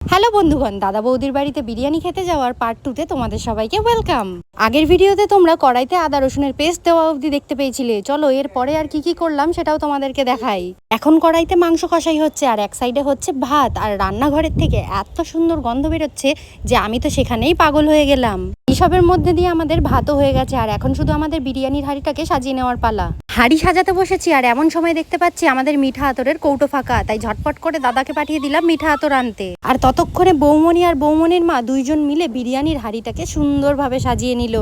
Hello বন্ধুগণ, দাদা বৌদির বাড়িতে বিরিয়ানি খেতে যাওয়ার পার্ট 2-তে তোমাদের সবাইকে ওয়েলকাম। আগের ভিডিওতে তোমরা কড়াইতে আদা রসুনের পেস্ট দেওয়া অবধি দেখতে পেয়েছিলে। চলো এরপরে আর কি কি করলাম সেটাও তোমাদেরকে দেখাই। এখন কড়াইতে মাংস কষাই হচ্ছে আর এক সাইডে হচ্ছে ভাত, আর রান্নাঘরের থেকে এত সুন্দর গন্ধ বেরোচ্ছে যে আমি তো সেখানেই পাগল হয়ে গেলাম। এসবের মধ্যে দিয়ে আমাদের ভাতও হয়ে গেছে আর এখন শুধু আমাদের বিরিয়ানির হাঁড়িটাকে সাজিয়ে নেওয়ার পালা। হাঁড়ি সাজাতে বসেছি আর এমন সময় দেখতে পাচ্ছি আমাদের মিঠা আতরের কৌটো ফাঁকা, তাই ঝটপট করে দাদাকে পাঠিয়ে দিলাম মিঠা আতর আনতে। আর ততক্ষণে বৌমনি আর বৌমনির মা দুইজন মিলে বিরিয়ানির হাঁড়িটাকে সুন্দরভাবে সাজিয়ে নিল।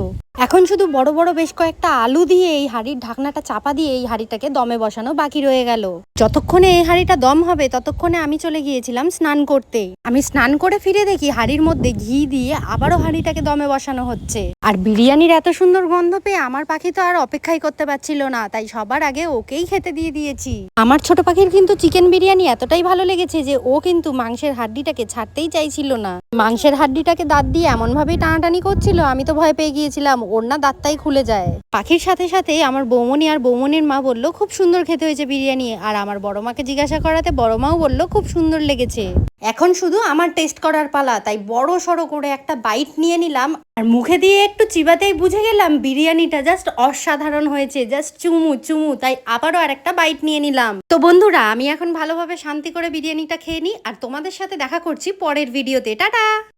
এখন শুধু বড় বড় বেশ কয়েকটা আলু দিয়ে এই হাঁড়ির ঢাকনাটা চাপা দিয়ে এই হাঁড়িটাকে দমে বসানো বাকি রয়ে গেল। যতক্ষণে এই হাঁড়িটা দম হবে ততক্ষণে আমি চলে গিয়েছিলাম স্নান করতে। আমি স্নান করে ফিরে দেখি হাঁড়ির মধ্যে ঘি দিয়ে আবারও হাঁড়িটাকে দমে বসানো হচ্ছে। আর বিরিয়ানির এত সুন্দর গন্ধ পেয়ে আমার পাখি তো আর অপেক্ষাই করতে পারছিল না, তাই সবার আগে ওকেই খেতে দিয়ে দিয়েছি। আমার ছোট পাখির কিন্তু চিকেন বিরিয়ানি এতটাই ভালো লেগেছে যে ও কিন্তু মাংসের হাড্ডিটাকে ছাড়তেই চাইছিল না। মাংসের হাড্ডিটাকে দাঁত দিয়ে এমন ভাবেই টানাটানি করছিল, আমি তো ভয় পেয়ে গিয়েছিলাম ওর না দাঁতটাই খুলে যায়। পাখির সাথে সাথে আমার বৌমনি আর বৌমনির মা বললো খুব সুন্দর খেতে হয়েছে বিরিয়ানি, আর আমার বড় মাকে জিজ্ঞাসা করাতে বড় মাও বললো খুব সুন্দর লেগেছে। এখন শুধু আমার টেস্ট করার পালা, তাই বড় সড়ো করে একটা বাইট নিয়ে নিলাম আর মুখে দিয়ে একটু চিবাতেই বুঝে গেলাম বিরিয়ানিটা জাস্ট অসাধারণ হয়েছে, জাস্ট চুমু চুমু। তাই আবারও আর একটা বাইট নিয়ে নিলাম। তো বন্ধুরা, আমি এখন ভালোভাবে শান্তি করে বিরিয়ানিটা খেয়ে নিই আর তোমাদের সাথে দেখা করছি পরের ভিডিওতে। টাটা।